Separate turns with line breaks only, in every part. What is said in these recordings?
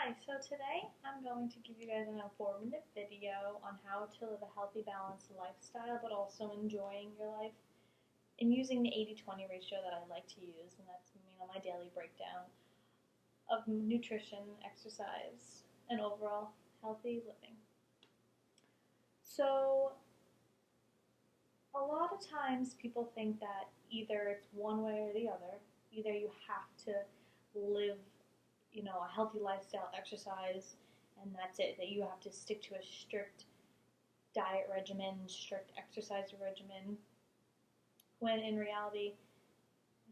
Hi, so today I'm going to give you guys an informative video on how to live a healthy, balanced lifestyle, but also enjoying your life and using the 80-20 ratio that I like to use, and that's my daily breakdown of nutrition, exercise, and overall healthy living. So a lot of times people think that either it's one way or the other. Either you have to live a healthy lifestyle, exercise, and that's it. That you have to stick to a strict diet regimen, strict exercise regimen, when in reality,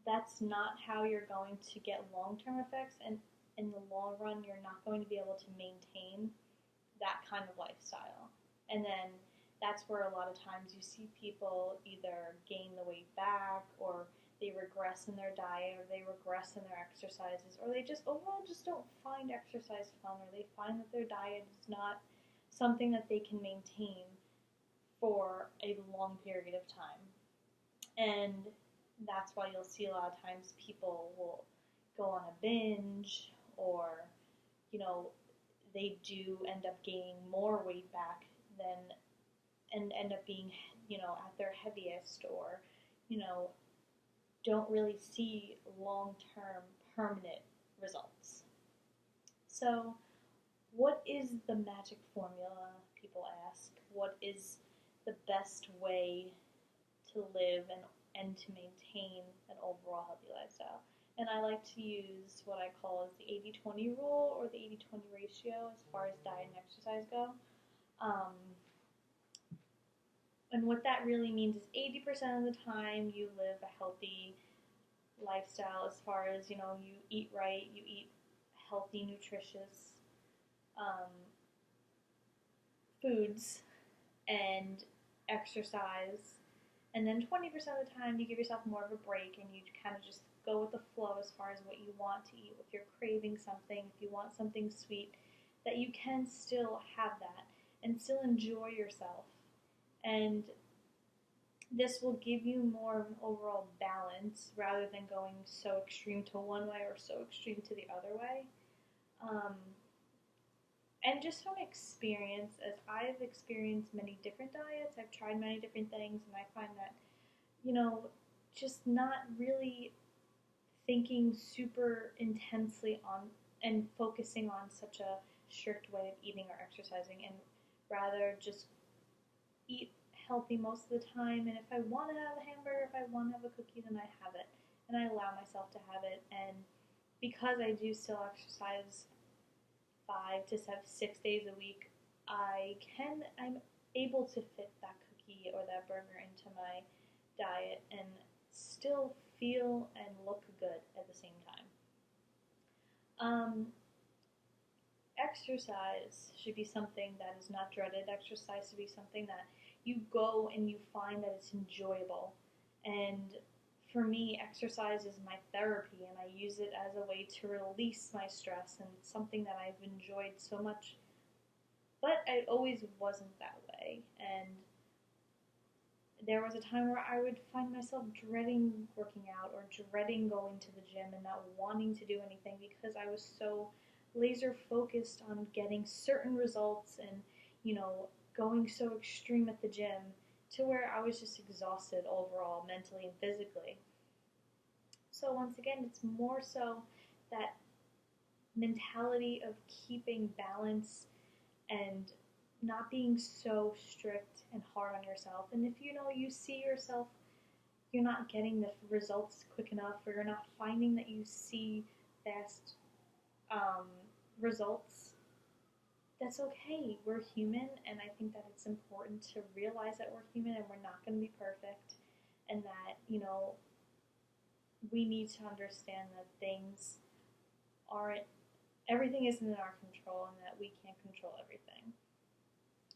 that's not how you're going to get long-term effects, and in the long run, you're not going to be able to maintain that kind of lifestyle. And then that's where a lot of times you see people either gain the weight back, or they regress in their diet, or they regress in their exercises, or they just overall just don't find exercise fun, or they find that their diet is not something that they can maintain for a long period of time. And that's why you'll see a lot of times people will go on a binge, or you know they do end up gaining more weight back than and end up being at their heaviest, or you know don't really see long-term permanent results. So what is the magic formula, people ask? What is the best way to live and to maintain an overall healthy lifestyle? And I like to use what I call as the 80-20 rule, or the 80-20 ratio, as far as diet and exercise go. And what that really means is 80% of the time you live a healthy lifestyle, as far as, you eat right, you eat healthy, nutritious foods, and exercise. And then 20% of the time you give yourself more of a break, and you kind of just go with the flow as far as what you want to eat. If you're craving something, if you want something sweet, that you can still have that and still enjoy yourself. And this will give you more of an overall balance, rather than going so extreme to one way or so extreme to the other way. And just from experience, as I've experienced many different diets, I've tried many different things, and I find that, just not really thinking super intensely on and focusing on such a strict way of eating or exercising, and rather just eat healthy most of the time. And if I want to have a hamburger, if I want to have a cookie, then I have it, and I allow myself to have it. And because I do still exercise 6 days a week, I'm able to fit that cookie or that burger into my diet and still feel and look good at the same time. Exercise should be something that is not dreaded. Exercise should be something that you go and you find that it's enjoyable. And for me, exercise is my therapy, and I use it as a way to release my stress, and it's something that I've enjoyed so much. But it always wasn't that way, and there was a time where I would find myself dreading working out, or dreading going to the gym, and not wanting to do anything because I was so laser focused on getting certain results, and going so extreme at the gym, to where I was just exhausted overall, mentally and physically. So once again, it's more so that mentality of keeping balance and not being so strict and hard on yourself. And if you see yourself, you're not getting the results quick enough, or you're not finding that you see fast results, that's okay. We're human, and I think that it's important to realize that we're human and we're not going to be perfect, and that, we need to understand that everything isn't in our control, and that we can't control everything.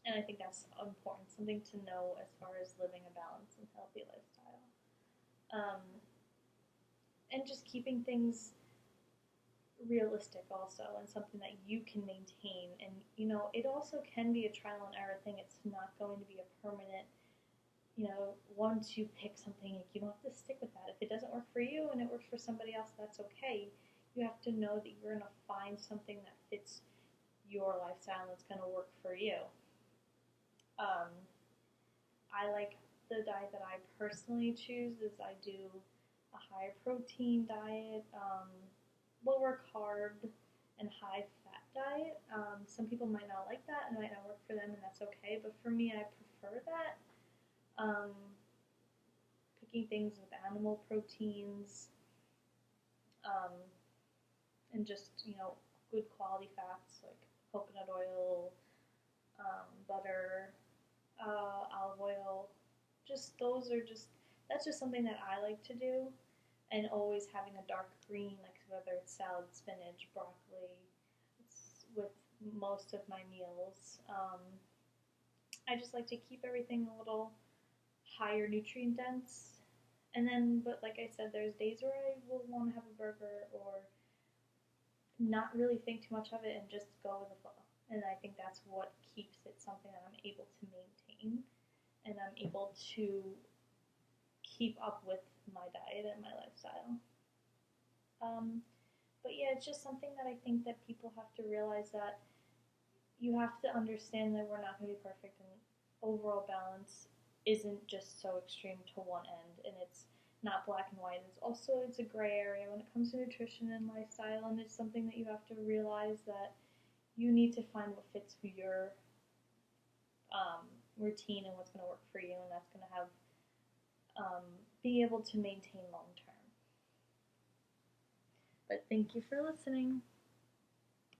And I think that's important, something to know as far as living a balanced and healthy lifestyle. And just keeping things realistic also, and something that you can maintain. And it also can be a trial and error thing. It's not going to be a permanent, once you pick something, you don't have to stick with that. If it doesn't work for you and it works for somebody else, that's okay. You have to know that you're going to find something that fits your lifestyle that's going to work for you. Um, I like the diet that I personally choose is I do a high protein diet, lower carb, and high fat diet. Some people might not like that and it might not work for them, and that's okay. But for me, I prefer that. Um, Picking things with animal proteins, um, and just good quality fats like coconut oil, butter, olive oil. Just those are just that's just something that I like to do, and always having a dark green, like whether it's salad, spinach, broccoli, it's with most of my meals. I just like to keep everything a little higher nutrient dense. And then, but like I said, there's days where I will want to have a burger or not really think too much of it and just go with the flow. And I think that's what keeps it something that I'm able to maintain and I'm able to keep up with my diet and my lifestyle. Um, but yeah, it's just something that I think that people have to realize that you have to understand that we're not going to be perfect and overall balance isn't just so extreme to one end and it's not black and white. It's a gray area when it comes to nutrition and lifestyle, and it's something that you have to realize that you need to find what fits for your routine and what's going to work for you, and that's going to have be able to maintain long term. But thank you for listening.